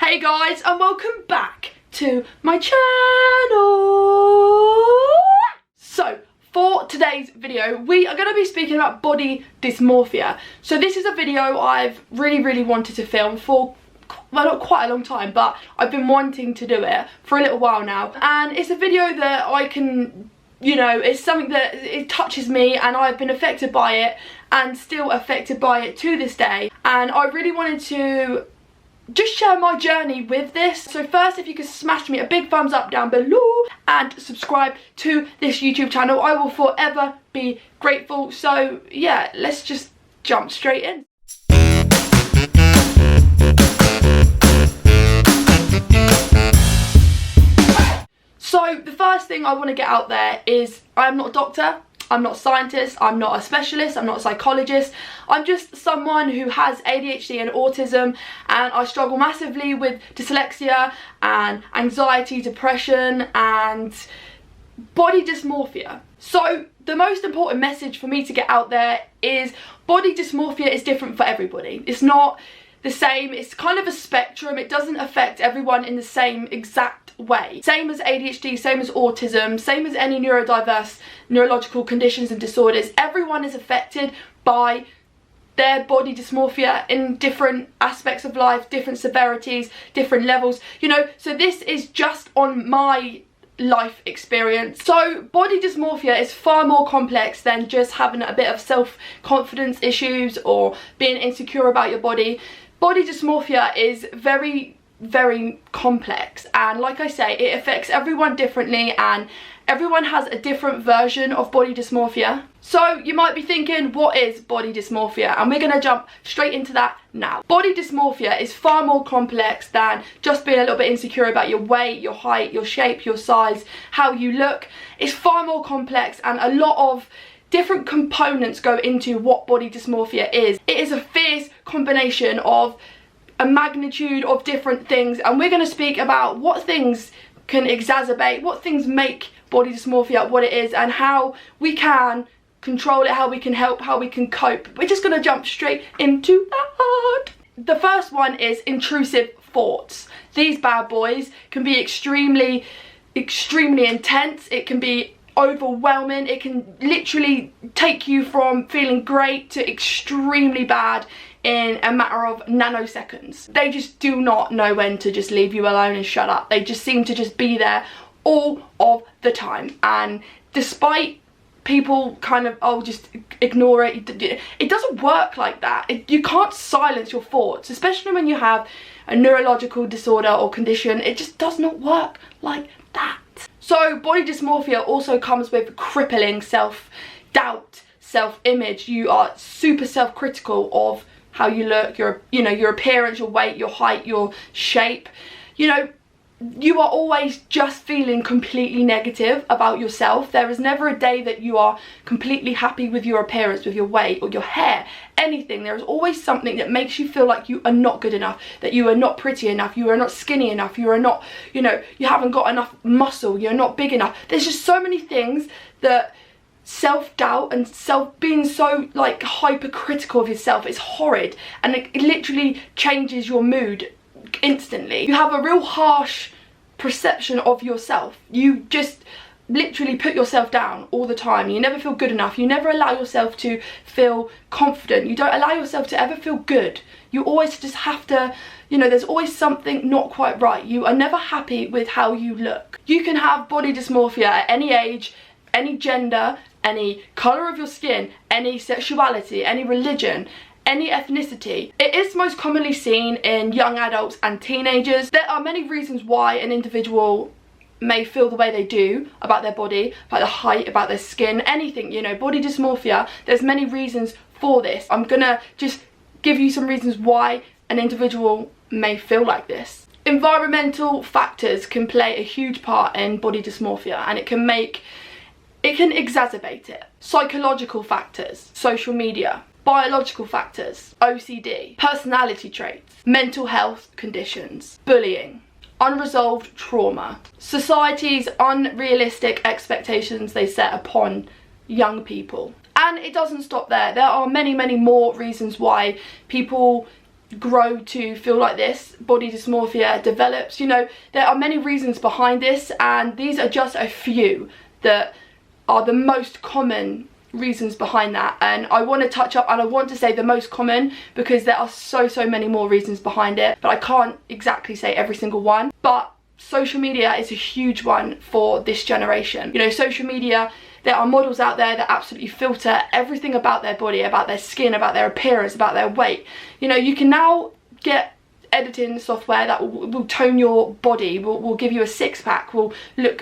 Hey guys, and welcome back to my channel. So for today's video we are going to be speaking about body dysmorphia. So this is a video I've really wanted to film for, well, not quite a long time, but I've been wanting to do it for a little while now, and it's a video that I can, you know, it's something that it touches me and I've been affected by it and still affected by it to this day, and I really wanted to just share my journey with this. So first, if you could smash me a big thumbs up down below and subscribe to this YouTube channel, I will forever be grateful. So yeah, let's just jump straight in. So the first thing I want to get out there is I am not a doctor, I'm not a scientist, I'm not a specialist, I'm not a psychologist. I'm just someone who has ADHD and autism, and I struggle massively with dyslexia and anxiety, depression and body dysmorphia. So the most important message for me to get out there is body dysmorphia is different for everybody. It's not the same, it's kind of a spectrum. It doesn't affect everyone in the same exact way. Same as ADHD, same as autism, same as any neurodiverse neurological conditions and disorders. Everyone is affected by their body dysmorphia in different aspects of life, different severities, different levels, you know. So this is just on my life experience. So body dysmorphia is far more complex than just having a bit of self-confidence issues or being insecure about your body. Body dysmorphia is very complex, and like I say, it affects everyone differently and everyone has a different version of body dysmorphia. So you might be thinking, what is body dysmorphia? And we're going to jump straight into that now. Body dysmorphia is far more complex than just being a little bit insecure about your weight, your height, your shape, your size, how you look. It's far more complex, and a lot of different components go into what body dysmorphia is. It is a fierce combination of a magnitude of different things, and we're going to speak about what things can exacerbate, what things make body dysmorphia what it is, and how we can control it, how we can help, how we can cope. We're just going to jump straight into that. The first one is intrusive thoughts. These bad boys can be extremely intense. It can be overwhelming. It can literally take you from feeling great to extremely bad in a matter of nanoseconds. They just do not know when to just leave you alone and shut up. They just seem to just be there all of the time, and despite people kind of, oh, just ignore it, it doesn't work like that. You can't silence your thoughts, especially when you have a neurological disorder or condition. It just does not work like that. So body dysmorphia also comes with crippling self-doubt, self-image. You are super self-critical of how you look, your appearance, your weight, your height, your shape. You know, you are always just feeling completely negative about yourself. There is never a day that you are completely happy with your appearance, with your weight or your hair, anything. There is always something that makes you feel like you are not good enough, that you are not pretty enough, you are not skinny enough, you are not, you know, you haven't got enough muscle, you're not big enough. There's just so many things that self-doubt and being so like hypercritical of yourself is horrid, and it literally changes your mood instantly. You have a real harsh perception of yourself. You just literally put yourself down all the time. You never feel good enough. You never allow yourself to feel confident. You don't allow yourself to ever feel good. You always just have to, you know, there's always something not quite right. You are never happy with how you look. You can have body dysmorphia at any age, any gender, any colour of your skin, any sexuality, any religion, any ethnicity. It is most commonly seen in young adults and teenagers. There are many reasons why an individual may feel the way they do about their body, about their height, about their skin, anything, you know. Body dysmorphia, there's many reasons for this. I'm gonna just give you some reasons why an individual may feel like this. Environmental factors can play a huge part in body dysmorphia, and it can exacerbate it. Psychological factors, social media, biological factors, OCD, personality traits, mental health conditions, bullying, unresolved trauma, society's unrealistic expectations they set upon young people. And it doesn't stop there. There are many more reasons why people grow to feel like this, body dysmorphia develops. You know, there are many reasons behind this, and these are just a few that are the most common reasons behind that. And I want to touch up, and I want to say the most common, because there are so many more reasons behind it, but I can't exactly say every single one. But social media is a huge one for this generation. You know, social media, there are models out there that absolutely filter everything about their body, about their skin, about their appearance, about their weight. You know, you can now get editing software that will tone your body, will give you a six-pack, will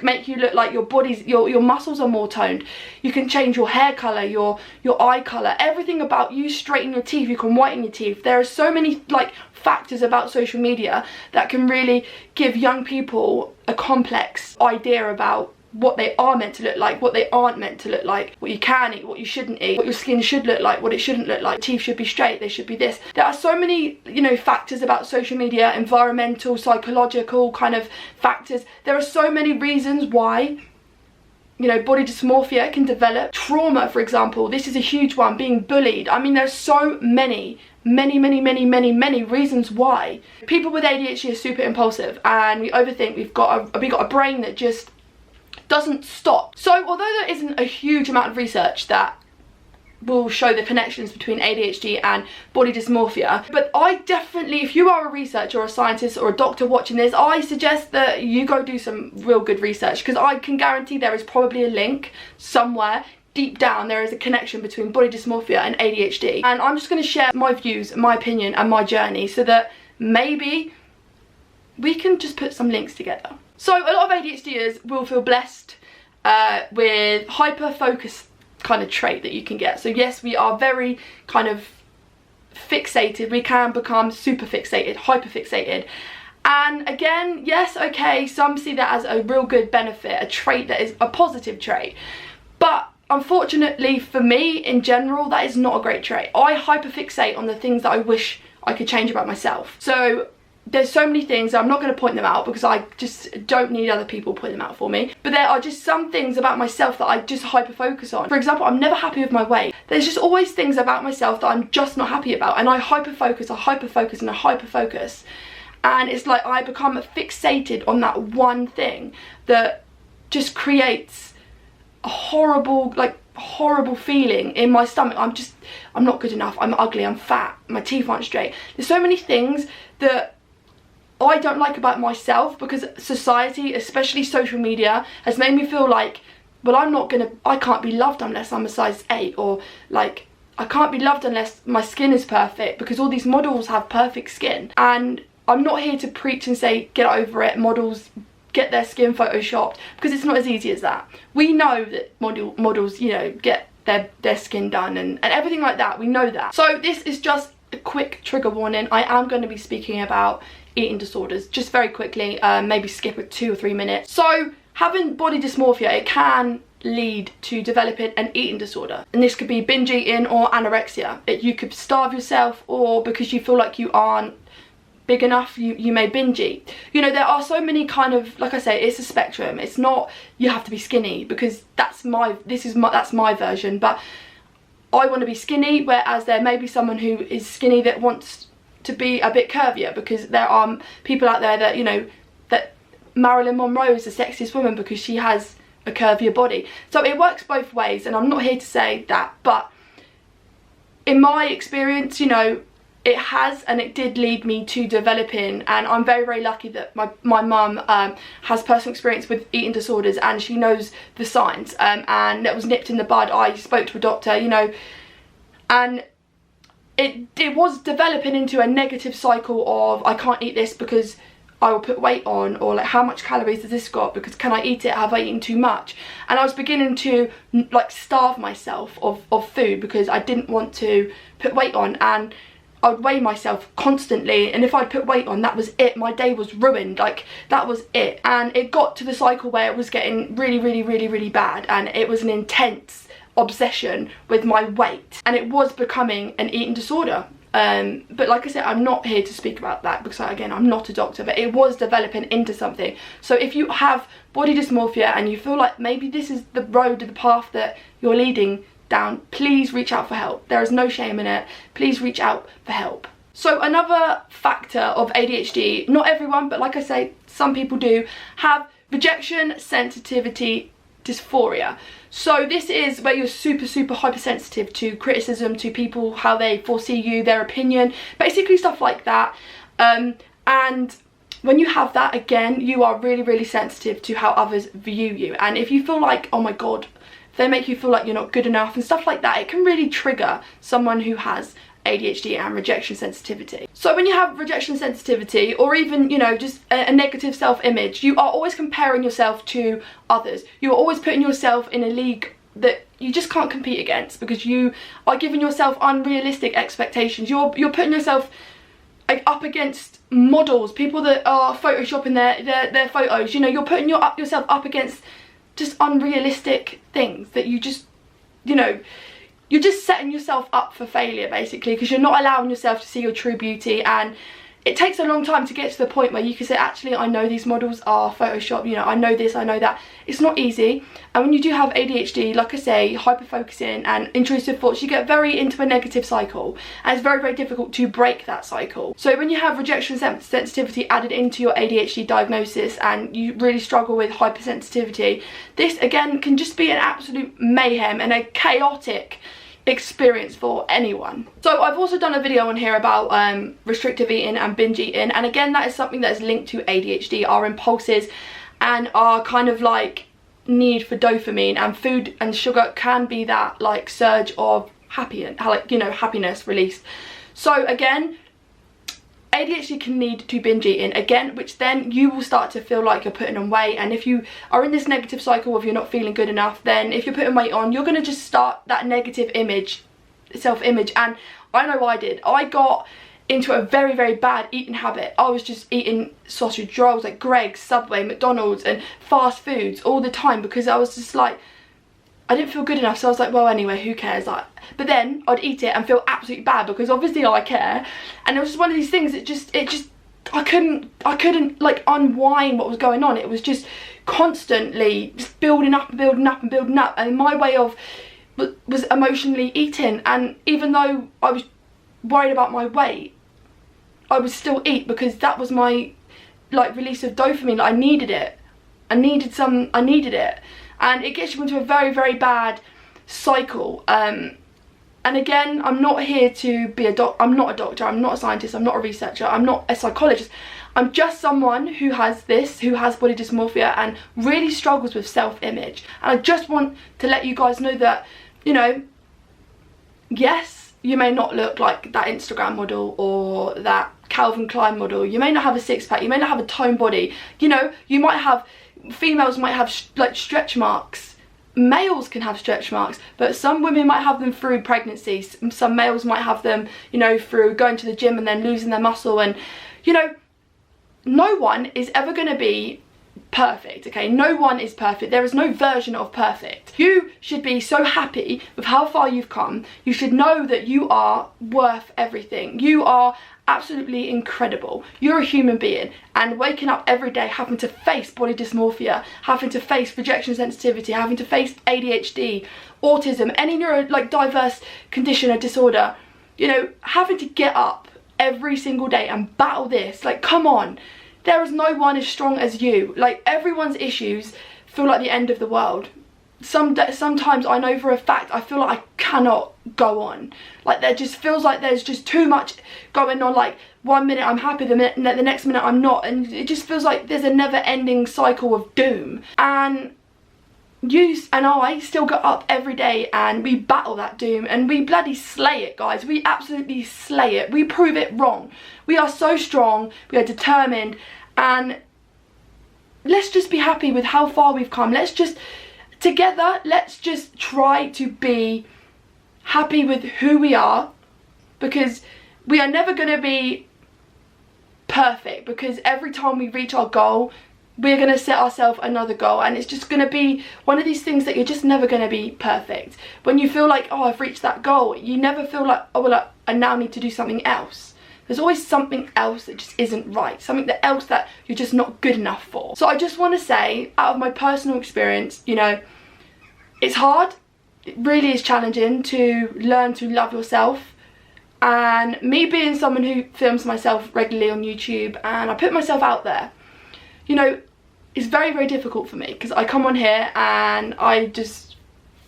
make you look like your muscles are more toned. You can change your hair colour, your eye colour, everything about you. Straighten your teeth, you can whiten your teeth. There are so many like factors about social media that can really give young people a complex idea about what they are meant to look like, what they aren't meant to look like, what you can eat, what you shouldn't eat, what your skin should look like, what it shouldn't look like. Teeth should be straight, they should be this. There are so many, you know, factors about social media, environmental, psychological kind of factors. There are so many reasons why, you know, body dysmorphia can develop. Trauma, for example, this is a huge one. Being bullied. I mean, there's so many reasons why. People with ADHD are super impulsive, and we overthink. We've got a brain that just doesn't stop. So although there isn't a huge amount of research that will show the connections between ADHD and body dysmorphia, but I definitely, if you are a researcher or a scientist or a doctor watching this, I suggest that you go do some real good research, because I can guarantee there is probably a link somewhere deep down. There is a connection between body dysmorphia and ADHD, and I'm just going to share my views, my opinion and my journey, so that maybe we can just put some links together. So a lot of ADHDers will feel blessed with hyper focus kind of trait that you can get. So yes, we are very kind of fixated. We can become super fixated, hyper fixated. And again, yes, okay, some see that as a real good benefit, a trait that is a positive trait. But unfortunately for me, in general, that is not a great trait. I hyperfixate on the things that I wish I could change about myself. So there's so many things, I'm not going to point them out because I just don't need other people pointing them out for me. But there are just some things about myself that I just hyper focus on. For example, I'm never happy with my weight. There's just always things about myself that I'm just not happy about, and I hyper focus and I hyper focus. And it's like I become fixated on that one thing that just creates a horrible feeling in my stomach. I'm not good enough, I'm ugly, I'm fat, my teeth aren't straight. There's so many things that I don't like about myself, because society, especially social media, has made me feel like, well, I can't be loved unless I'm a size 8, or like I can't be loved unless my skin is perfect, because all these models have perfect skin. And I'm not here to preach and say get over it, models get their skin photoshopped, because it's not as easy as that. We know that models, you know, get their skin done and everything like that. We know that. So this is just a quick trigger warning. I am going to be speaking about eating disorders just very quickly, maybe skip it 2 or 3 minutes. So having body dysmorphia, it can lead to developing an eating disorder, and this could be binge eating or anorexia. You could starve yourself, or because you feel like you aren't big enough, you may binge eat. You know, there are so many kind of, like I say, it's a spectrum. It's not you have to be skinny, because that's my version, but I want to be skinny, whereas there may be someone who is skinny that wants to be a bit curvier, because there are people out there that, you know, that Marilyn Monroe is the sexiest woman because she has a curvier body. So it works both ways, and I'm not here to say that, but in my experience, you know, it has, and it did lead me to developing, and I'm very lucky that my mum has personal experience with eating disorders, and she knows the signs, and that was nipped in the bud. I spoke to a doctor, you know, and it was developing into a negative cycle of I can't eat this because I will put weight on, or like how much calories has this got, because can I eat it, have I eaten too much? And I was beginning to like starve myself of food because I didn't want to put weight on, and I would weigh myself constantly, and if I'd put weight on, that was it. My day was ruined, like that was it. And it got to the cycle where it was getting really bad, and it was an intense obsession with my weight, and it was becoming an eating disorder. But like I said, I'm not here to speak about that because, again, I'm not a doctor, but it was developing into something. So if you have body dysmorphia and you feel like maybe this is the road, the path that you're leading down, please reach out for help. There is no shame in it. Please reach out for help. So another factor of ADHD, not everyone, but like I say, some people do, have rejection sensitivity dysphoria. So this is where you're super hypersensitive to criticism, to people, how they foresee you, their opinion, basically stuff like that. And when you have that, again, you are really sensitive to how others view you. And if you feel like, oh my god, if they make you feel like you're not good enough and stuff like that, it can really trigger someone who has ADHD and rejection sensitivity. So when you have rejection sensitivity, or even, you know, just a negative self-image, you are always comparing yourself to others. You're always putting yourself in a league that you just can't compete against, because you are giving yourself unrealistic expectations. You're putting yourself up against models, people that are photoshopping their photos. You know, you're putting yourself up against just unrealistic things that you just, you know, you're just setting yourself up for failure, basically, because you're not allowing yourself to see your true beauty. And it takes a long time to get to the point where you can say, actually, I know these models are photoshopped, you know, I know this, I know that. It's not easy. And when you do have ADHD, like I say, hyper-focusing and intrusive thoughts, you get very into a negative cycle, and it's very difficult to break that cycle. So when you have rejection sensitivity added into your ADHD diagnosis and you really struggle with hypersensitivity, this again can just be an absolute mayhem and a chaotic experience for anyone. So I've also done a video on here about restrictive eating and binge eating, and again, that is something that is linked to ADHD, our impulses and our kind of like need for dopamine, and food and sugar can be that like surge of happiness released. So again, ADHD can lead to binge eating again, which then you will start to feel like you're putting on weight. And if you are in this negative cycle of you're not feeling good enough, then if you're putting weight on, you're going to just start that negative self-image. And I know I did. I got into a very bad eating habit. I was just eating sausage rolls like Greggs, Subway, McDonald's and fast foods all the time, because I was just like, I didn't feel good enough. So I was like, well, anyway, who cares? Like, but then I'd eat it and feel absolutely bad, because obviously I care. And it was just one of these things that I couldn't like unwind what was going on. It was just constantly just building up. And my way of was emotionally eating. And even though I was worried about my weight, I would still eat, because that was my like release of dopamine. Like, I needed it. I needed it. And it gets you into a very bad cycle. And again, I'm not here to be I'm not a doctor, I'm not a scientist, I'm not a researcher, I'm not a psychologist. I'm just someone who has body dysmorphia and really struggles with self-image. And I just want to let you guys know that, you know, yes, you may not look like that Instagram model or that Calvin Klein model. You may not have a six-pack, you may not have a toned body. You know, you might have, females might have like stretch marks, males can have stretch marks, but some women might have them through pregnancy, some males might have them, you know, through going to the gym and then losing their muscle. And you know, no one is ever going to be perfect, okay? No one is perfect. There is no version of perfect. You should be so happy with how far you've come. You should know that you are worth everything. You are absolutely incredible. You're a human being, and waking up every day having to face body dysmorphia, having to face rejection sensitivity, having to face ADHD, autism, any diverse condition or disorder, you know, having to get up every single day and battle this, like, come on. There is no one as strong as you. Like, everyone's issues feel like the end of the world. Sometimes I know for a fact I feel like I cannot go on. Like, there just feels like there's just too much going on. Like, 1 minute I'm happy, the next minute I'm not, and it just feels like there's a never-ending cycle of doom. And you and I still get up every day and we battle that doom, and we bloody slay it, guys. We absolutely slay it. We prove it wrong. We are so strong, we are determined, and let's just be happy with how far we've come. Let's just try to be happy with who we are, because we are never going to be perfect, because every time we reach our goal, we're going to set ourselves another goal, and it's just going to be one of these things that you're just never going to be perfect. When you feel like, oh, I've reached that goal, you never feel like, oh, well, I now need to do something else. There's always something else that just isn't right, something else that you're just not good enough for. So I just want to say, out of my personal experience, you know, it's hard. It really is challenging to learn to love yourself And me being someone who films myself regularly on YouTube and I put myself out there, you know, it's very, very difficult for me because I come on here and I just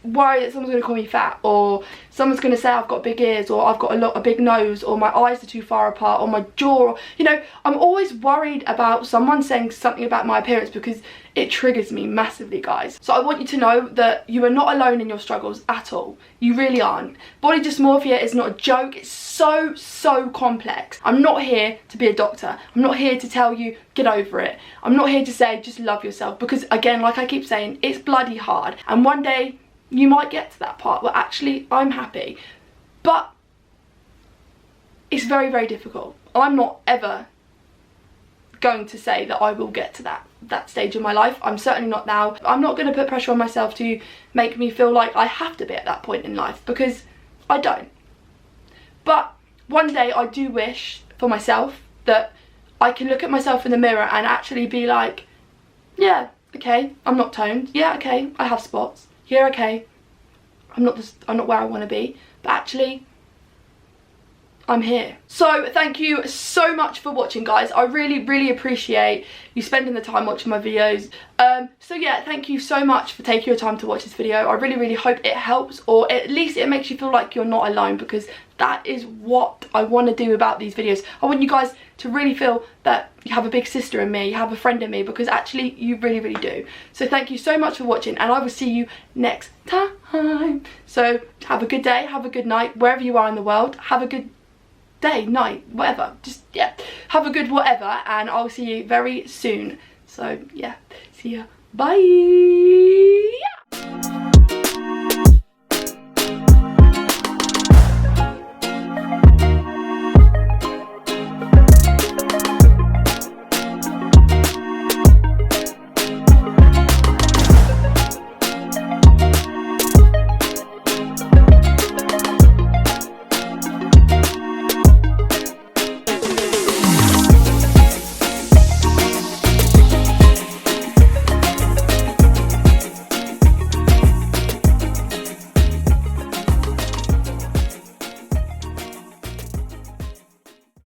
worry that someone's going to call me fat, or someone's going to say I've got big ears, or I've got a big nose, or my eyes are too far apart, or my jaw, you know, I'm always worried about someone saying something about my appearance because it triggers me massively, guys. So I want you to know that you are not alone in your struggles at all. You really aren't. Body dysmorphia is not a joke. It's so complex. I'm not here to be a doctor. I'm not here to tell you get over it. I'm not here to say just love yourself, because again, like I keep saying, it's bloody hard, and one day you might get to that part where actually I'm happy, but it's very, very difficult. I'm not ever going to say that I will get to that stage of my life. I'm certainly not now. I'm not going to put pressure on myself to make me feel like I have to be at that point in life, because I don't. But one day I do wish for myself that I can look at myself in the mirror and actually be like, yeah, okay, I'm not toned. Yeah, okay, I have spots. Yeah, okay, I'm not where I want to be, but actually I'm here. So thank you so much for watching, guys. I really appreciate you spending the time watching my videos. So yeah, thank you so much for taking your time to watch this video. I really hope it helps, or at least it makes you feel like you're not alone, because that is what I want to do about these videos. I want you guys to really feel that you have a big sister in me, you have a friend in me, because actually you really do. So thank you so much for watching, and I will see you next time. So have a good day, have a good night, wherever you are in the world. Have a good day, night, whatever. Just, yeah, have a good whatever, and I'll see you very soon. So yeah, see ya. Bye.